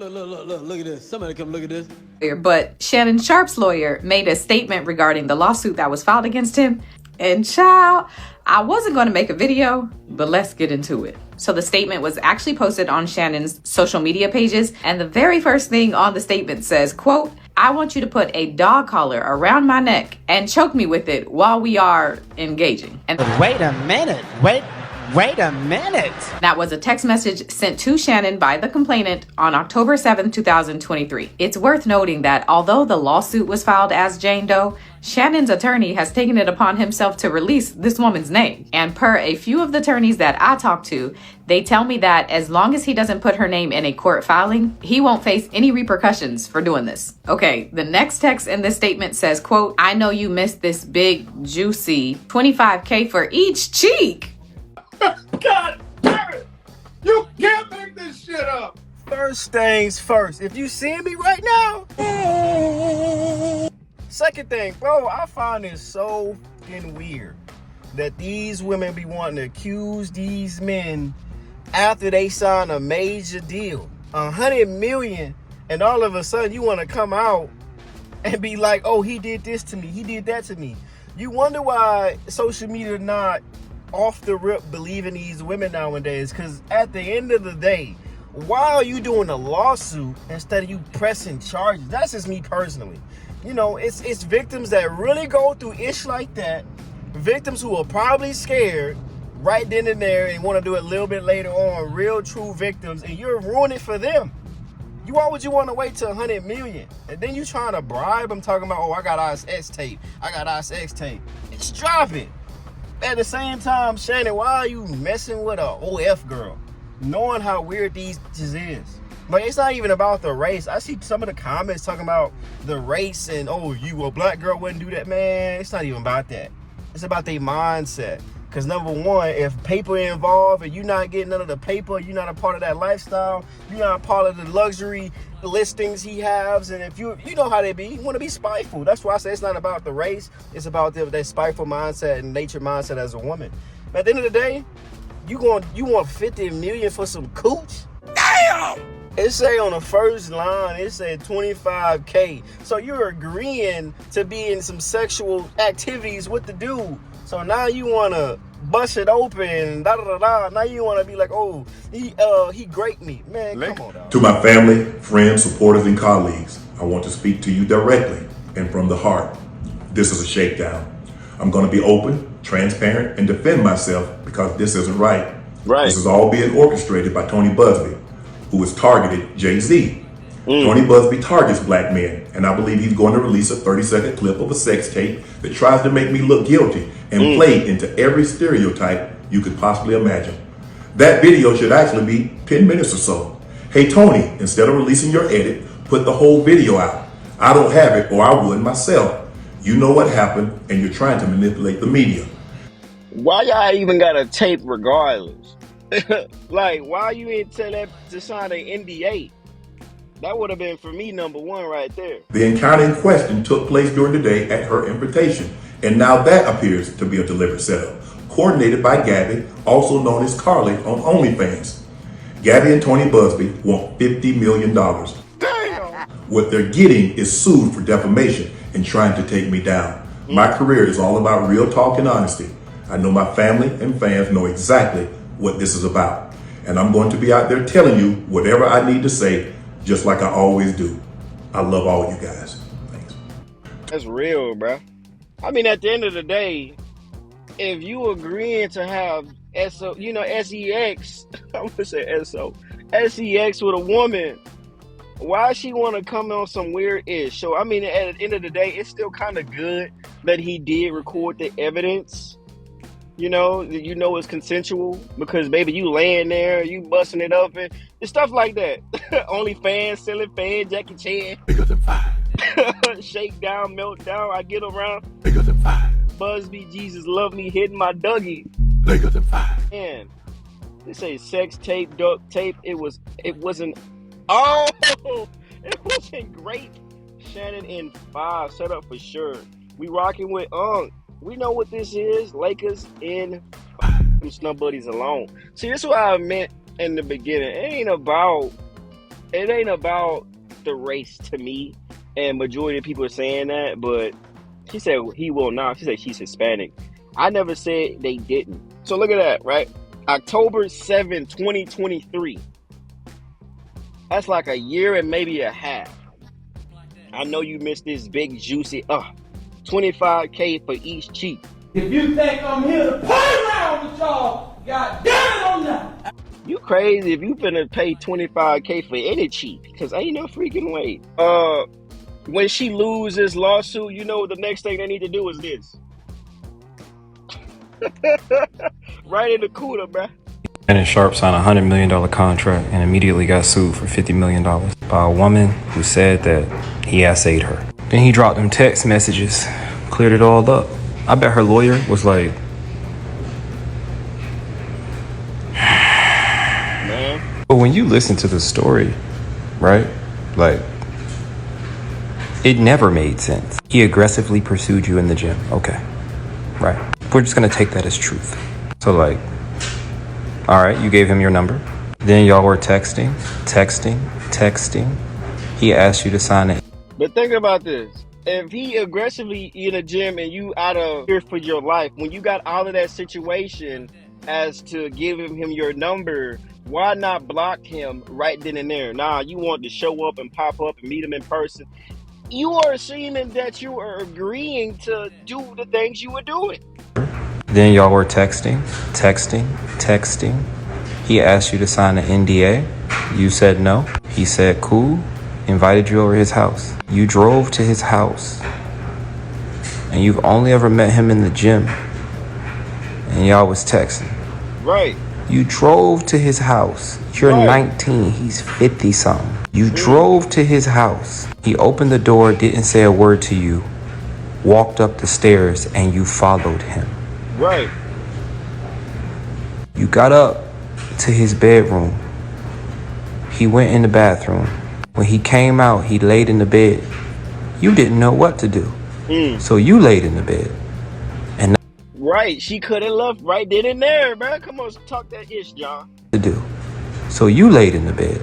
Look at this. Somebody come look at this. But Shannon Sharpe's lawyer made a statement regarding the lawsuit that was filed against him. And child, I wasn't going to make a video, but let's get into it. So the statement was actually posted on Shannon's social media pages. And the very first thing on the statement says, quote, "I want you to put a dog collar around my neck and choke me with it while we are engaging." And wait a minute. Wait a minute. That was a text message sent to Shannon by the complainant on October 7, 2023. It's worth noting that although the lawsuit was filed as Jane Doe, Shannon's attorney has taken it upon himself to release this woman's name. And per a few of the attorneys that I talked to, they tell me that as long as he doesn't put her name in a court filing, he won't face any repercussions for doing this. Okay, the next text in this statement says, quote, "I know you missed this big, juicy $25K for each cheek." God damn it! You can't make this shit up! First things first, if you see me right now. Second thing, bro, I find it so fucking weird that these women be wanting to accuse these men after they sign a major deal, $100 million, and all of a sudden you want to come out and be like, "Oh, he did this to me, he did that to me." You wonder why social media not off the rip believing these women nowadays, because at the end of the day, why are you doing a lawsuit instead of you pressing charges? That's just me personally. You know, it's victims that really go through ish like that, victims who are probably scared right then and there and want to do it a little bit later on, real true victims, and you're ruining it for them. Why would you want to wait till $100 million? And then you trying to bribe them talking about, "Oh, I got ISX tape. Just drop it. At the same time, Shannon, why are you messing with a OF girl? Knowing how weird these is. Like, it's not even about the race. I see some of the comments talking about the race and, "Oh, you a black girl wouldn't do that." Man, it's not even about that. It's about their mindset. Because number one, if paper involved and you're not getting none of the paper, you're not a part of that lifestyle, you're not a part of the luxury listings he has, and if you know how they be, you want to be spiteful. That's why I say it's not about the race, it's about their spiteful mindset and nature mindset as a woman. But at the end of the day, you want $50 million for some cooch? Damn! It say on the first line, it said $25K. So you're agreeing to be in some sexual activities with the dude. So now you want to bust it open, Now you want to be like, "Oh, he raped me." Man, come on, dog. To my family, friends, supporters, and colleagues, I want to speak to you directly and from the heart. This is a shakedown. I'm going to be open, transparent, and defend myself because this isn't right. This is all being orchestrated by Tony Busby, who has targeted Jay-Z. Tony Busby targets black men, and I believe he's going to release a 30-second clip of a sex tape that tries to make me look guilty and play into every stereotype you could possibly imagine. That video should actually be 10 minutes or so. Hey Tony, instead of releasing your edit, put the whole video out. I don't have it, or I would myself. You know what happened, and you're trying to manipulate the media. Why y'all even got a tape regardless? Like, why you ain't tell that to sign an NDA? That would have been, for me, number one right there. The encounter in question took place during the day at her invitation, and now that appears to be a deliberate setup, coordinated by Gabby, also known as Carly on OnlyFans. Gabby and Tony Busby want $50 million. Damn! What they're getting is sued for defamation and trying to take me down. My career is all about real talk and honesty. I know my family and fans know exactly what this is about, and I'm going to be out there telling you whatever I need to say, just like I always do. I love all you guys. Thanks. That's real, bro. I mean, at the end of the day, if you agreeing to have SEX, I'm gonna say SEX with a woman, why she want to come on some weird ish? So, I mean, at the end of the day, it's still kind of good that he did record the evidence. You know it's consensual because, baby, you laying there, you busting it up and stuff like that. Only fans, selling fan, Jackie Chan. Bigger than 5. Shakedown, meltdown, I get around. Bigger than 5. Busby, Jesus love me, hitting my Dougie. Bigger than 5. Man, they say sex tape, duct tape. It wasn't. Oh, it wasn't great. Shannon in 5, set up for sure. We rocking with We know what this is. Lakers in 5. Snub buddies alone. See, this is what I meant in the beginning. It ain't about it ain't about the race to me, and majority of people are saying that, but she said he will not. She said she's Hispanic. I never said they didn't. So look at that, right? October 7, 2023. That's like a year and maybe a half. I know you missed this big juicy $25K for each cheek. If you think I'm here to play around with y'all, God damn it, I'm not. You crazy if you finna pay $25K for any cheek, because ain't no freaking way. When she loses this lawsuit, you know the next thing they need to do is this. Right in the cooler, bruh. Shannon Sharpe signed a $100 million contract and immediately got sued for $50 million by a woman who said that he assayed her. Then he dropped them text messages, cleared it all up. I bet her lawyer was like, Man. but when you listen to the story, right, like, it never made sense. He aggressively pursued you in the gym. Okay, right. We're just gonna take that as truth. So like, all right, you gave him your number. Then y'all were texting. He asked you to sign it. But think about this. If he aggressively in a gym and you out of fear for your life, when you got out of that situation as to giving him your number, why not block him right then and there? Nah, you want to show up and pop up and meet him in person. You are assuming that you are agreeing to do the things you were doing. Then y'all were texting. He asked you to sign an NDA. You said no. He said cool. Invited you over his house. You drove to his house. And you've only ever met him in the gym. And y'all was texting. Right. You drove to his house. You're Right. 19. He's 50 something. You drove to his house. He opened the door, didn't say a word to you, walked up the stairs, and you followed him. Right. You got up to his bedroom. He went in the bathroom. When he came out, he laid in the bed. You didn't know what to do. So you laid in the bed. And Right. She could have left right then and there, man. Come on, talk that ish, John. to do. So you laid in the bed.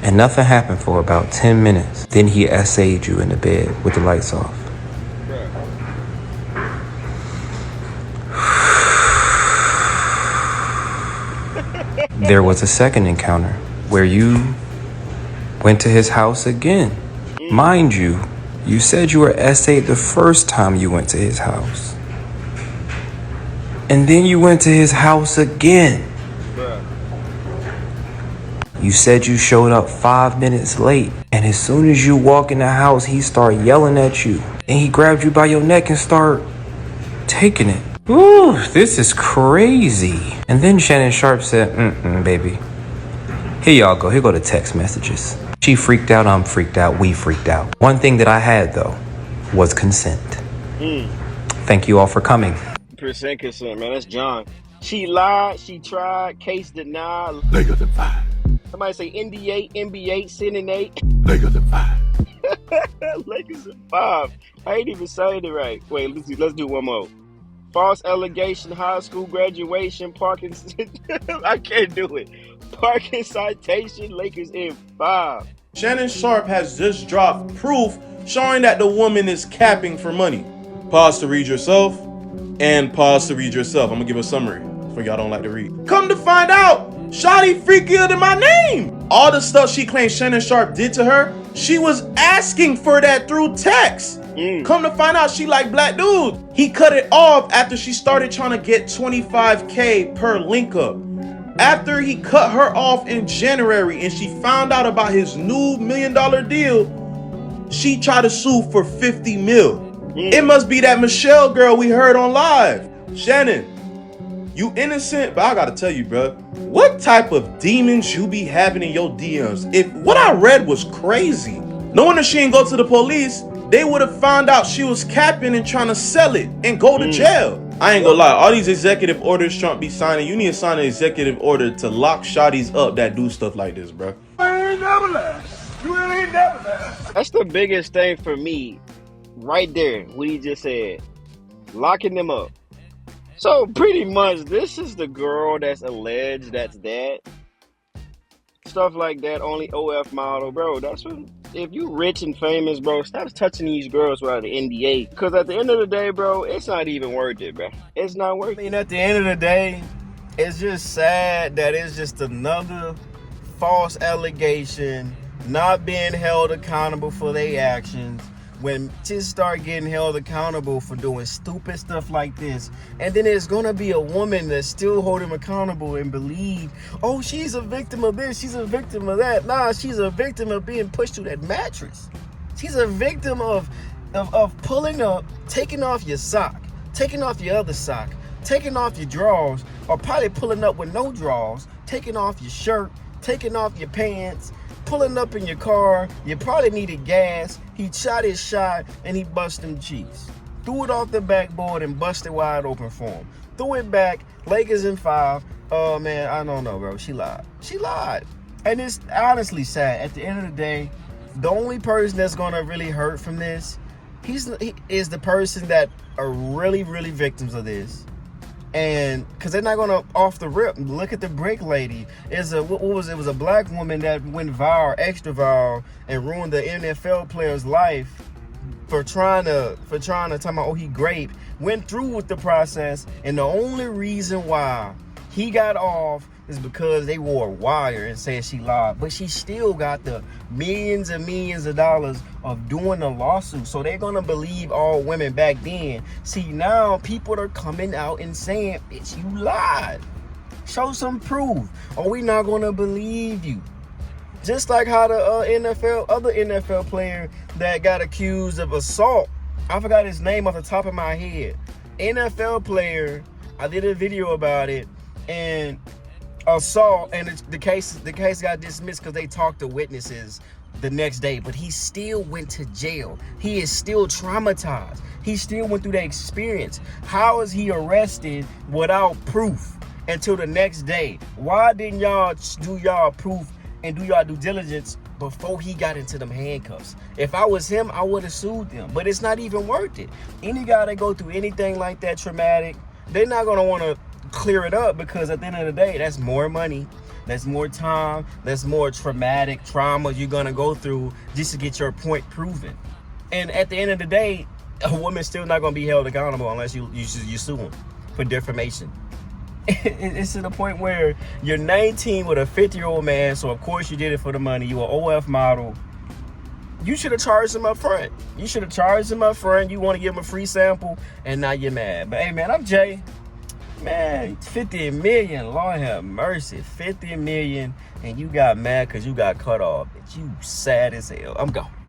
And nothing happened for about 10 minutes. Then he essayed you in the bed with the lights off. There was a second encounter where you went to his house again. Mind you, you said you were essayed the first time you went to his house. And then you went to his house again. You said you showed up 5 minutes late. And as soon as you walk in the house, he started yelling at you. And he grabbed you by your neck and started taking it. Ooh, this is crazy. And then Shannon Sharpe said, baby. Here y'all go. Here go the text messages. She freaked out. I'm freaked out. We freaked out. One thing that I had, though, was consent. Thank you all for coming. Percent consent, man. That's John. She lied. She tried. Case denied. Lakers in 5. Somebody say NDA, NBA, sending 8. Lakers in 5. Lakers in 5. I ain't even saying it right. Wait, let's do one more. False allegation, high school graduation, parking. I can't do it. Parking citation, Lakers in 5. Shannon Sharpe has just dropped proof showing that the woman is capping for money. Pause to read yourself, and pause to read yourself. I'm gonna give a summary for y'all don't like to read. Come to find out, Shawty freakier than my name. All the stuff she claims Shannon Sharpe did to her, she was asking for that through text. Come to find out, she like black dudes. He cut it off after she started trying to get $25K per link up. After he cut her off in January and she found out about his new $1 million deal, she tried to sue for 50 mil. It must be that Michelle girl we heard on live. Shannon, you innocent, but I gotta tell you, bro, what type of demons you be having in your DMs? If what I read was crazy, knowing that she didn't go to the police, they would have found out she was capping and trying to sell it and go to jail. I ain't gonna lie, all these executive orders Trump be signing, you need to sign an executive order to lock shawties up that do stuff like this, bro. I ain't never left. You really ain't never left. That's the biggest thing for me, right there, what he just said. Locking them up. So pretty much, this is the girl that's alleged that's that. stuff like that, only OF model, bro. That's what. If you rich and famous, bro, stop touching these girls without the NDA. Because at the end of the day, bro, it's not even worth it, bro. It's not worth it. I mean, at the end of the day, it's just sad that it's just another false allegation, not being held accountable for their actions. When just start getting held accountable for doing stupid stuff like this, and then there's gonna be a woman that still hold him accountable and believe, oh, she's a victim of this, she's a victim of that. Nah, she's a victim of being pushed through that mattress. She's a victim of pulling up, taking off your sock, taking off your other sock, taking off your drawers, or probably pulling up with no drawers, taking off your shirt, taking off your pants, pulling up in your car. You probably needed gas. He shot his shot and he bust them cheeks. Threw it off the backboard and busted wide open for him. Threw it back. Lakers in 5. Oh man, I don't know, bro. She lied. She lied. And it's honestly sad. At the end of the day, the only person that's gonna really hurt from this, he is the person that are really, really victims of this. And because they're not gonna off the rip. Look at the brick lady. It was a black woman that went viral, extra viral, and ruined the NFL player's life for trying to talk about, oh, he great. Went through with the process, and the only reason why he got off is because they wore a wire and said she lied. But she still got the millions and millions of dollars of doing the lawsuit. So they're gonna believe all women back then. See, now people are coming out and saying, bitch, you lied. Show some proof, or we not gonna believe you. Just like how the other NFL player that got accused of assault, I forgot his name off the top of my head. NFL player, I did a video about it, and assault, and the case got dismissed because they talked to witnesses the next day, but he still went to jail. He is still traumatized. He still went through that experience. How is he arrested without proof until the next day? Why didn't y'all do y'all proof and do y'all due diligence before he got into them handcuffs? If I was him, I would have sued them, but it's not even worth it. Any guy that go through anything like that traumatic, they're not gonna want to clear it up, because at the end of the day, that's more money, that's more time, that's more traumatic trauma you're gonna go through just to get your point proven. And at the end of the day, a woman's still not gonna be held accountable unless you sue them for defamation. It's to the point where you're 19 with a 50-year-old man, so of course you did it for the money. You an OF model. You should have charged him up front. You should have charged him up front. You want to give him a free sample, and now you're mad. But hey, man, I'm Jay. Man, 50 million, Lord have mercy, 50 million, and you got mad because you got cut off. Bitch, you sad as hell. I'm gone.